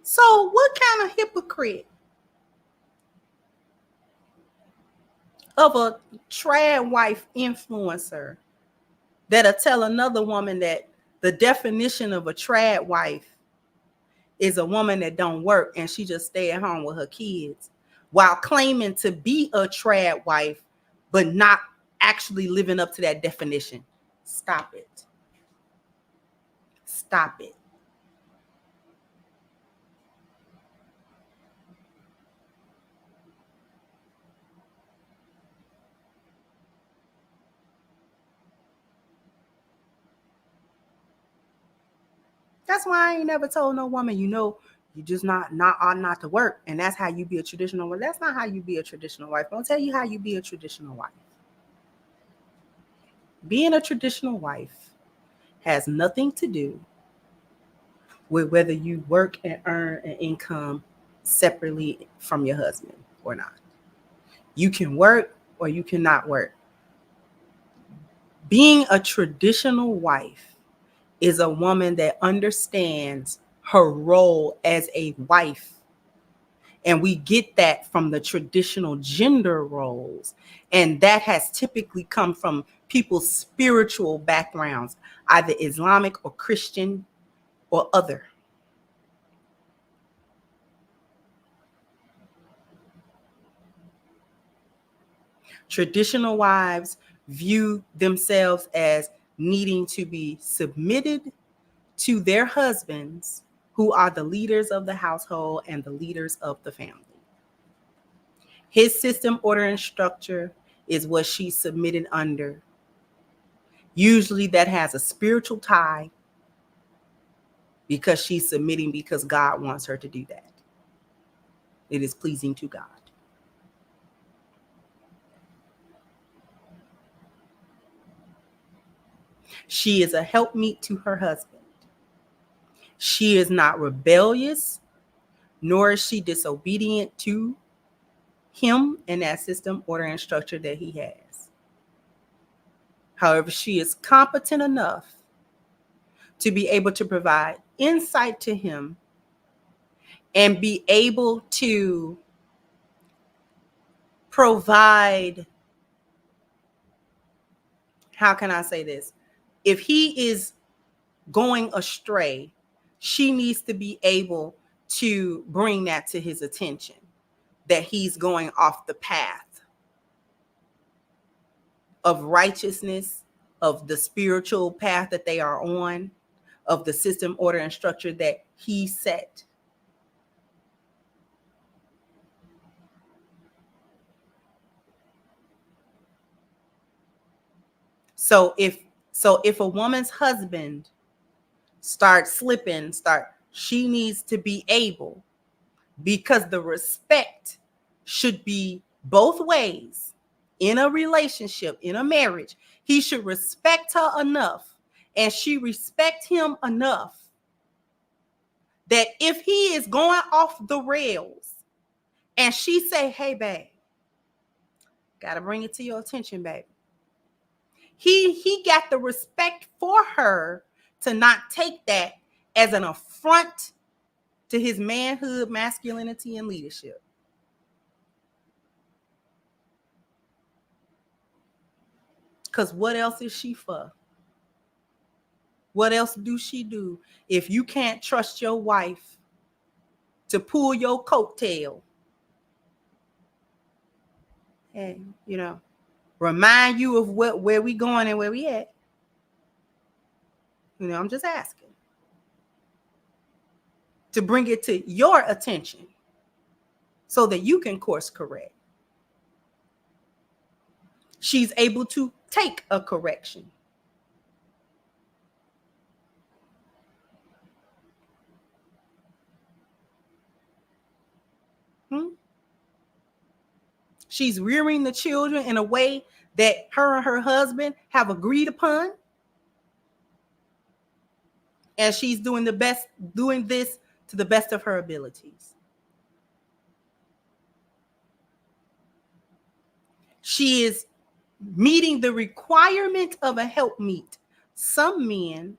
So what kind of hypocrite of a trad wife influencer that'll tell another woman that the definition of a trad wife is a woman that don't work and she just stay at home with her kids while claiming to be a trad wife but not actually living up to that definition? Stop it. Stop it. That's why I ain't never told no woman, you just ought not to work. And that's how you be a traditional wife. That's not how you be a traditional wife. I'll tell you how you be a traditional wife. Being a traditional wife has nothing to do with whether you work and earn an income separately from your husband or not. You can work or you cannot work. Being a traditional wife is a woman that understands her role as a wife. And we get that from the traditional gender roles. And that has typically come from people's spiritual backgrounds, either Islamic or Christian or other. Traditional wives view themselves as needing to be submitted to their husbands, who are the leaders of the household and the leaders of the family. His system, order, and structure is what she's submitted under. Usually that has a spiritual tie because she's submitting because God wants her to do that. It is pleasing to God. She is a helpmeet to her husband. She is not rebellious, nor is she disobedient to him and that system, order, and structure that he has. However, she is competent enough to be able to provide insight to him and be able to provide, how can I say this? If he is going astray, she needs to be able to bring that to his attention, that he's going off the path of righteousness, of the spiritual path that they are on, of the system, order, and structure that he set. So if a woman's husband starts slipping, she needs to be able, because the respect should be both ways in a relationship, in a marriage. He should respect her enough and she respect him enough that if he is going off the rails and she say, hey, babe, gotta bring it to your attention, baby. He got the respect for her to not take that as an affront to his manhood, masculinity, and leadership. Because what else is she for? What else do she do if you can't trust your wife to pull your coattail and, remind you of where we going and where we at? I'm just asking to bring it to your attention so that you can course correct. She's able to take a correction. She's rearing the children in a way that her and her husband have agreed upon. And she's doing this to the best of her abilities. She is meeting the requirement of a helpmeet. Some men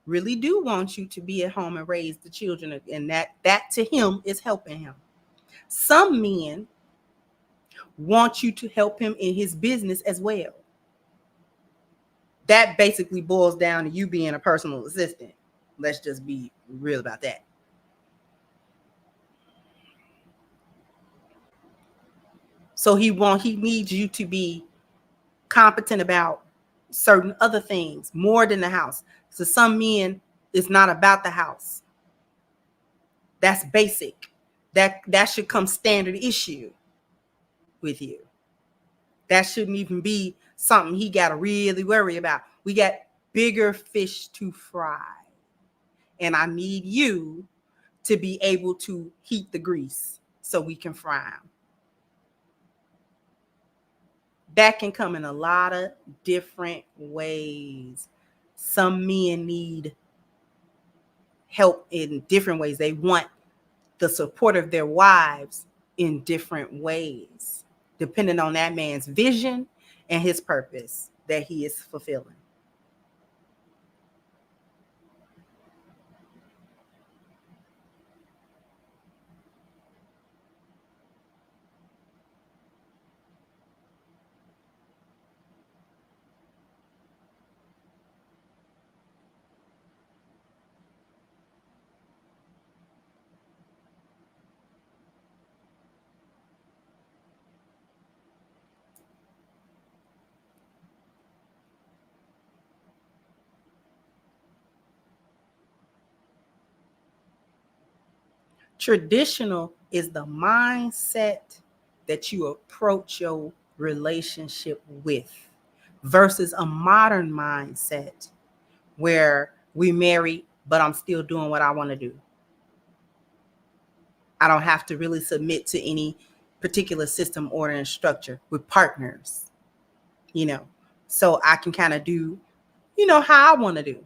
really do want you to be at home and raise the children, and that to him is helping him. Some men want you to help him in his business as well. That basically boils down to you being a personal assistant. Let's just be real about that. So he needs you to be competent about certain other things more than the house. So some men, it's not about the house. That's basic. That should come standard issue with you. That shouldn't even be something he got to really worry about. We got bigger fish to fry. And I need you to be able to heat the grease so we can fry them. That can come in a lot of different ways. Some men need help in different ways. They want the support of their wives in different ways, depending on that man's vision and his purpose that he is fulfilling. Traditional is the mindset that you approach your relationship with versus a modern mindset where we married, but I'm still doing what I want to do. I don't have to really submit to any particular system, order, and structure with partners, so I can kind of do, how I want to do.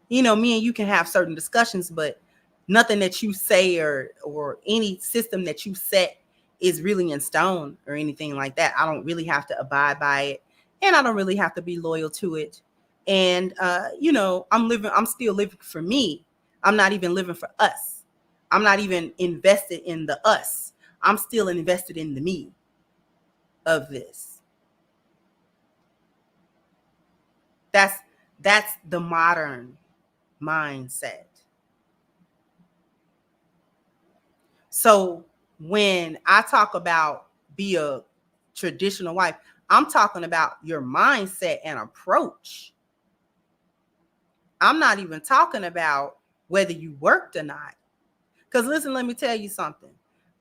Me and you can have certain discussions, but nothing that you say or any system that you set is really in stone or anything like that. I don't really have to abide by it, and I don't really have to be loyal to it. And I'm still living for me. I'm not even living for us. I'm not even invested in the us. I'm still invested in the me of this. That's the modern mindset. So when I talk about be a traditional wife, I'm talking about your mindset and approach. I'm not even talking about whether you worked or not. Because listen, let me tell you something.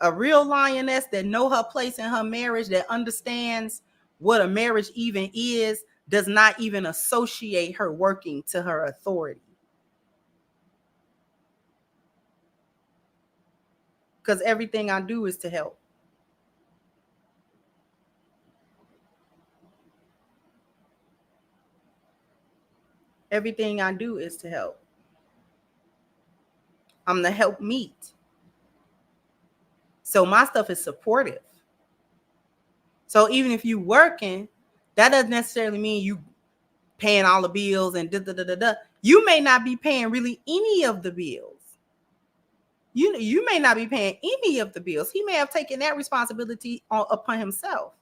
A real lioness that know her place in her marriage, that understands what a marriage even is, does not even associate her working to her authority. Because everything I do is to help. Everything I do is to help. I'm the helpmeet. So my stuff is supportive. So even if you working, that doesn't necessarily mean you paying all the bills and da-da-da-da-da. You may not be paying really any of the bills. You may not be paying any of the bills. He may have taken that responsibility upon himself.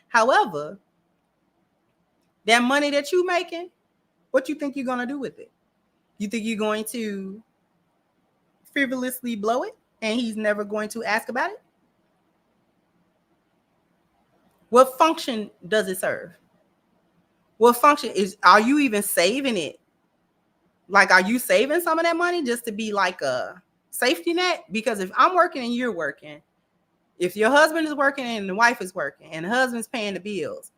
However, that money that you making, what you think you're going to do with it? You think you're going to frivolously blow it and he's never going to ask about it? What function does it serve? What function are you even saving it? Like, are you saving some of that money just to be like a safety net? Because if I'm working and you're working, if your husband is working and the wife is working and the husband's paying the bills,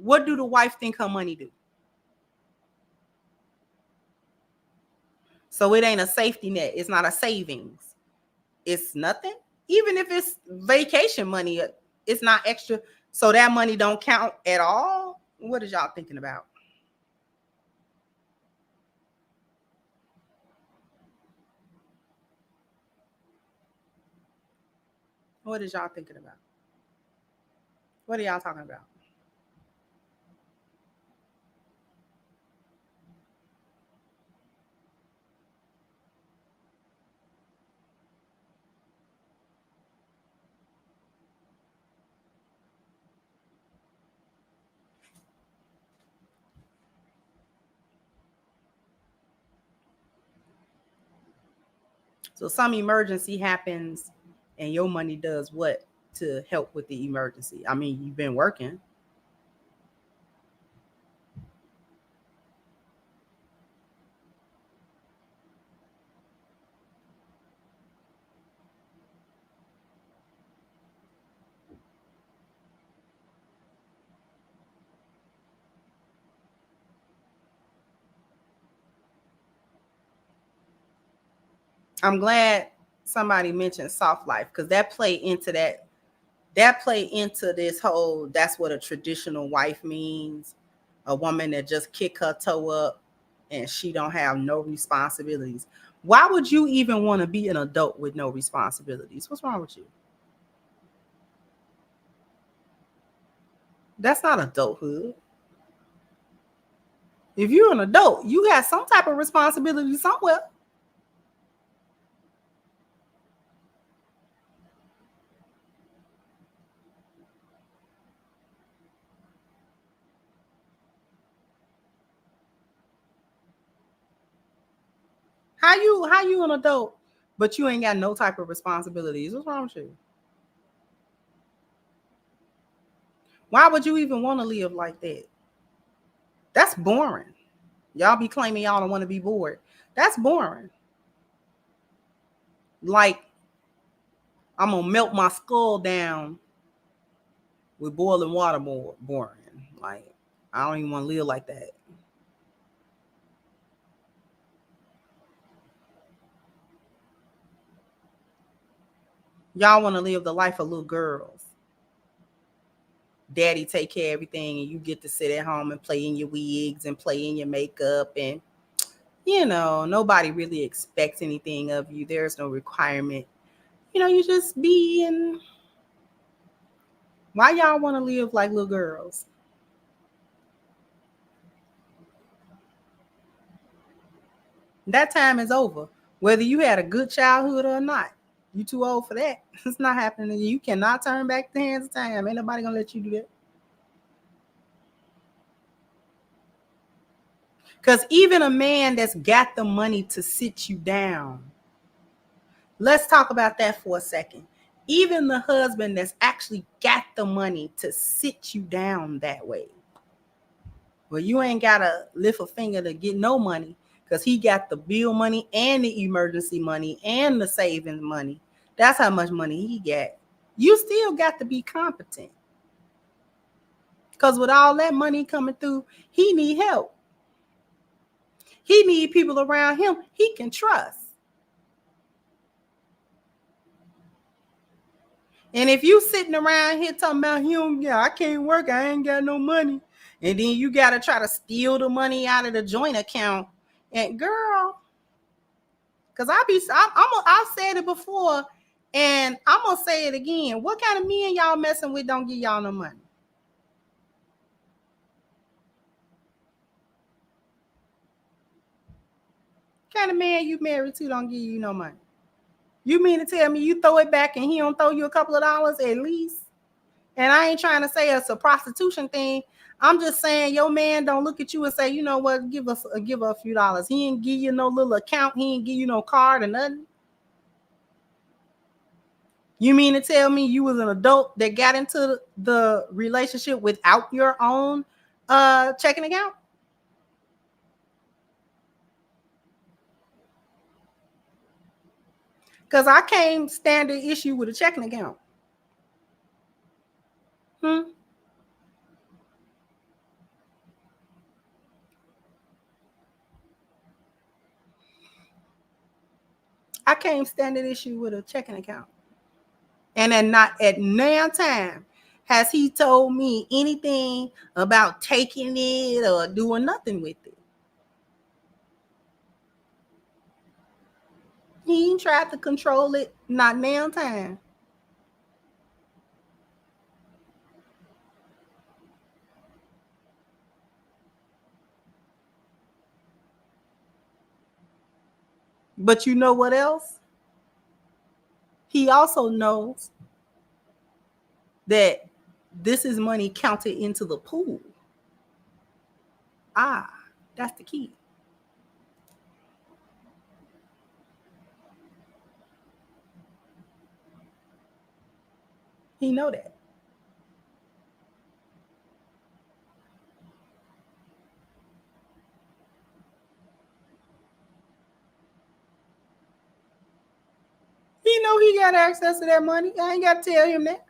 what do the wife think her money do? So it ain't a safety net. It's not a savings. It's nothing. Even if it's vacation money, it's not extra. So that money don't count at all. What is y'all thinking about? What is y'all thinking about? What are y'all talking about? So some emergency happens and your money does what to help with the emergency? I mean, you've been working. I'm glad somebody mentioned soft life because that play into this whole, that's what a traditional wife means. A woman that just kick her toe up and she don't have no responsibilities. Why would you even want to be an adult with no responsibilities? What's wrong with you? That's not adulthood. If you're an adult, you have some type of responsibility somewhere. How you an adult, but you ain't got no type of responsibilities? What's wrong with you? Why would you even want to live like that? That's boring. Y'all be claiming y'all don't want to be bored. That's boring. Like, I'm gonna melt my skull down with boiling water. More boring. Like, I don't even want to live like that. Y'all want to live the life of little girls. Daddy take care of everything and you get to sit at home and play in your wigs and play in your makeup, and nobody really expects anything of you. There's no requirement. You just be in. Why y'all want to live like little girls? That time is over. Whether you had a good childhood or not, you too old for that. It's not happening. You cannot turn back the hands of time. Ain't nobody gonna let you do that. Because even a man that's got the money to sit you down, let's talk about that for a second. Even the husband that's actually got the money to sit you down that way, well, you ain't gotta lift a finger to get no money because he got the bill money and the emergency money and the savings money. That's how much money he got. You still got to be competent, because with all that money coming through, he need help. He need people around him he can trust. And if you sitting around here talking about I can't work, I ain't got no money, and then you got to try to steal the money out of the joint account, and girl, because I've said it before, and I'm gonna say it again. What kind of men y'all messing with don't give y'all no money? kind of man you married to don't give you no money? You mean to tell me you throw it back and he don't throw you a couple of dollars at least? And I ain't trying to say it's a prostitution thing. I'm just saying your man don't look at you and say, you know what, give her a few dollars. He ain't give you no little account. He ain't give you no card or nothing. You mean to tell me you was an adult that got into the relationship without your own checking account? Because I can't stand the issue with a checking account. I can't stand an issue with a checking account. And then not at no time has he told me anything about taking it or doing nothing with it. He ain't tried to control it, not now time. But you know what else? He also knows that this is money counted into the pool. That's the key. He know that. He know he got access to that money. I ain't got to tell him that.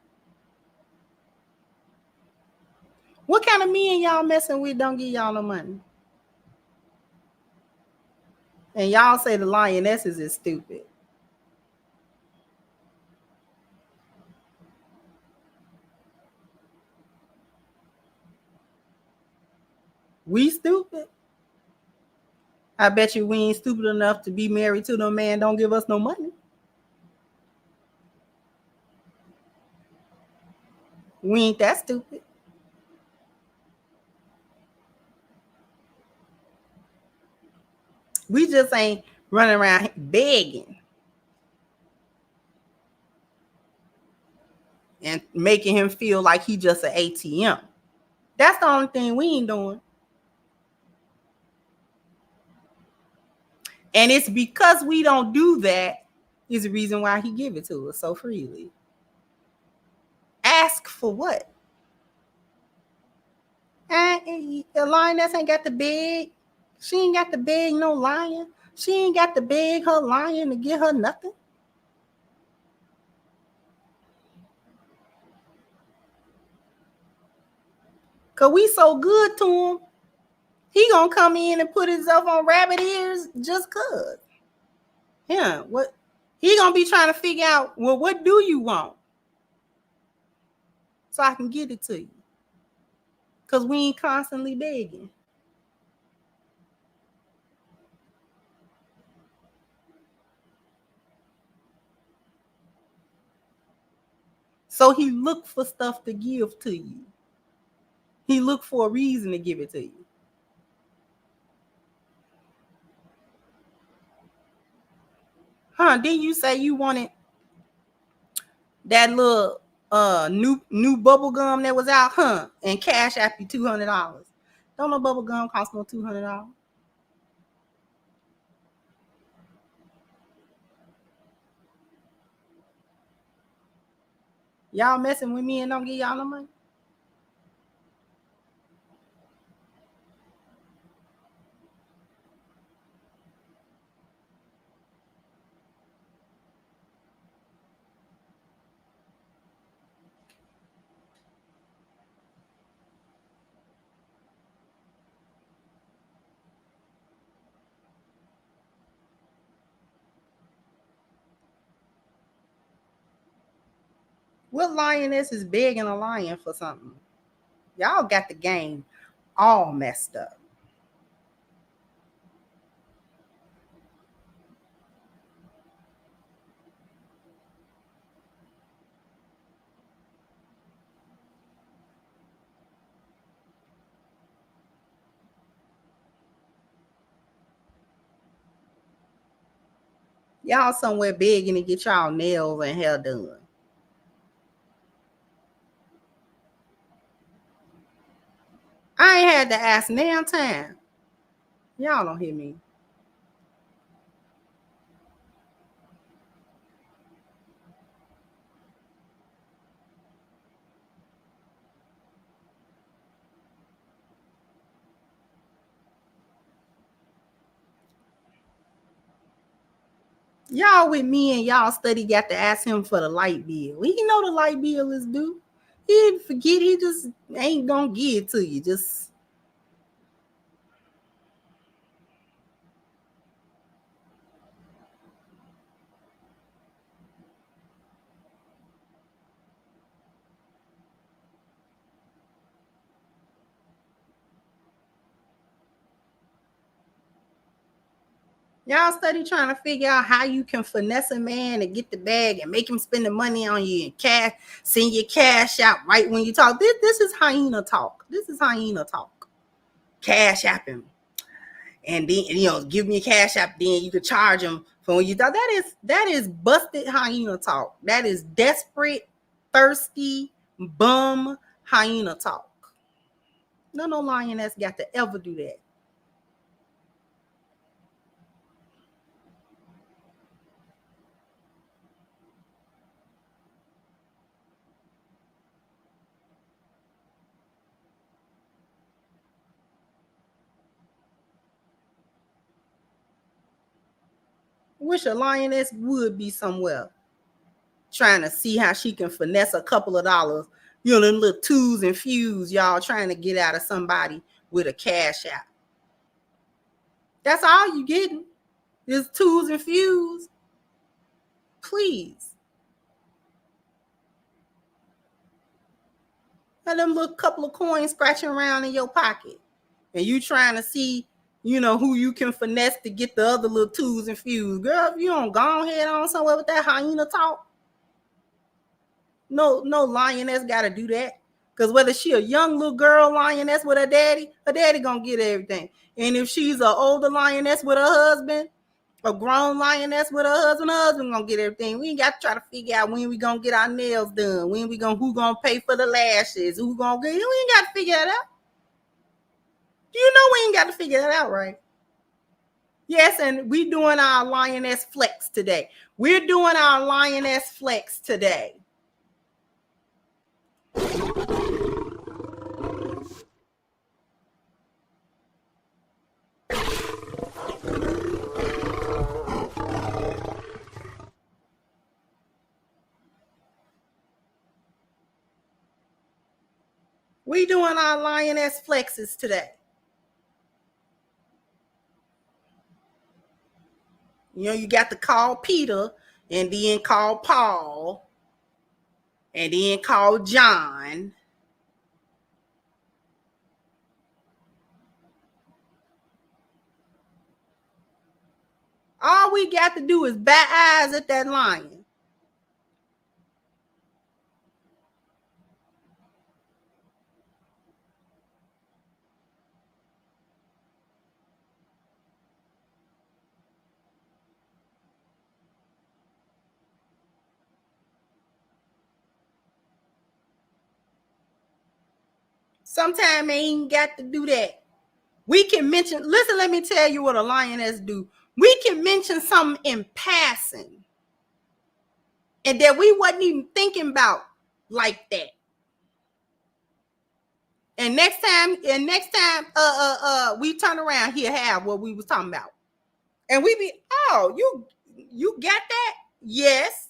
What kind of men y'all messing with don't give y'all no money? And y'all say the Lionesses is stupid. We stupid? I bet you we ain't stupid enough to be married to no man don't give us no money. We ain't that stupid. We just ain't running around begging and making him feel like he just an ATM. That's the only thing we ain't doing. And it's because we don't do that is the reason why he give it to us so freely. Ask for what? And the lioness ain't got to beg. She ain't got to beg no lion. She ain't got to beg her lion to get her nothing. Cause we so good to him, he gonna come in and put himself on rabbit ears just cause. Yeah, what he gonna be trying to figure out, well, what do you want? So I can get it to you. Cause we ain't constantly begging. So he looked for stuff to give to you. He looked for a reason to give it to you. Didn't you say you wanted that little new bubble gum that was out, and cash app you $200? Don't no bubble gum cost no $200. Y'all messing with me and don't give y'all no money? What lioness is begging a lion for something? Y'all got the game all messed up. Y'all somewhere begging to get y'all nails and hair done. I ain't had to ask damn time. Y'all don't hear me. Y'all with me and y'all study got to ask him for the light bill. He know the light bill is due. He didn't forget. He just ain't gonna give it to you. Just y'all study trying to figure out how you can finesse a man and get the bag and make him spend the money on you and cash, send your cash out right when you talk. This is hyena talk. This is hyena talk. Cash app him. And then, give me a cash app, then you could charge him for when you thought. That is busted hyena talk. That is desperate, thirsty, bum hyena talk. No lioness got to ever do that. Wish a lioness would be somewhere trying to see how she can finesse a couple of dollars, them little twos and fews y'all trying to get out of somebody with a cash app. That's all you getting is twos and fews. Please. And them little couple of coins scratching around in your pocket. And you trying to see, who you can finesse to get the other little twos and fews. Girl, if you don't go ahead on somewhere with that hyena talk, no lioness got to do that. Because whether she a young little girl lioness with her daddy gonna get everything. And if she's an older lioness with her husband, a grown lioness with her husband gonna get everything. We ain't got to try to figure out when we gonna get our nails done, who gonna pay for the lashes, who gonna get. We ain't got to figure that out. We ain't got to figure that out, right? Yes, and we doing our lioness flex today. We're doing our lioness flex today. We doing our lioness flexes today. You got to call Peter and then call Paul and then call John. All we got to do is bat eyes at that lion. Sometimes they ain't got to do that. We can mention, listen, let me tell you what a lioness do. We can mention something in passing and that we wasn't even thinking about like that. And next time, we turn around, he'll have what we was talking about. And we be, oh, you got that? Yes.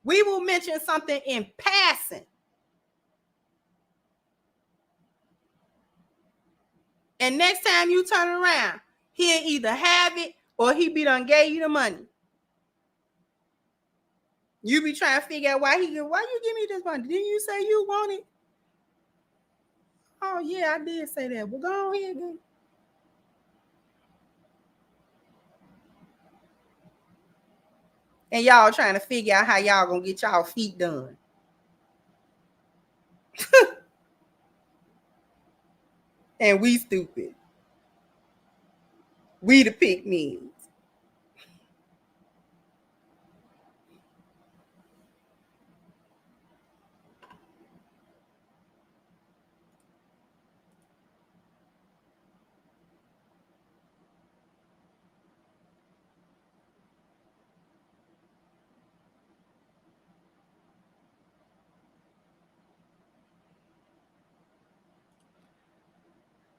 We will mention something in passing. And next time you turn around, he'll either have it or he be done gave you the money. You be trying to figure out why you give me this money. Didn't you say you want it? Oh, yeah, I did say that. Well, go on here again. And y'all trying to figure out how y'all gonna get y'all feet done. And we stupid. We the pick-me's.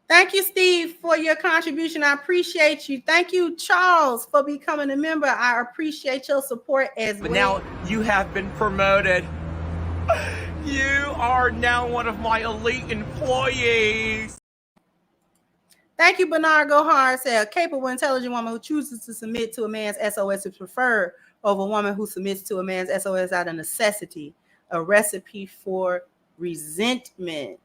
Thank you, Steve, for your contribution. I appreciate you. Thank you, Charles, for becoming a member. I appreciate your support as well.
But now you have been promoted. You are now one of my elite employees.
Thank you, Bernard Gohar. Said a capable, intelligent woman who chooses to submit to a man's SOS is preferred over a woman who submits to a man's SOS out of necessity. A recipe for resentment.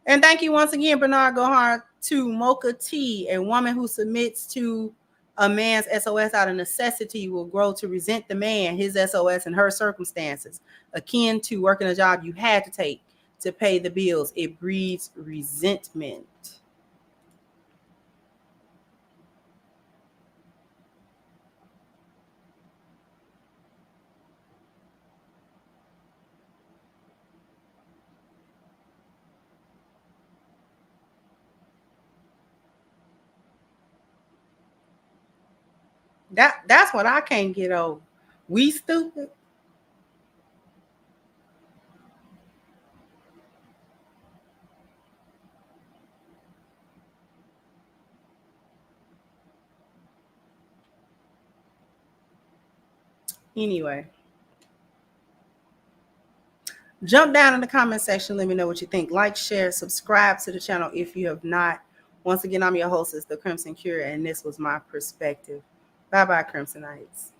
And thank you once again, Bernard Gohar, to Mocha T. A woman who submits to a man's SOS out of necessity will grow to resent the man, his SOS, and her circumstances, akin to working a job you had to take to pay the bills. It breeds resentment. That's what I can't get over. We stupid. Anyway, jump down in the comment section. Let me know what you think. Like, share, subscribe to the channel if you have not. Once again, I'm your hostess, The Crimson Cure, and this was my perspective. Bye-bye, Crimsonites.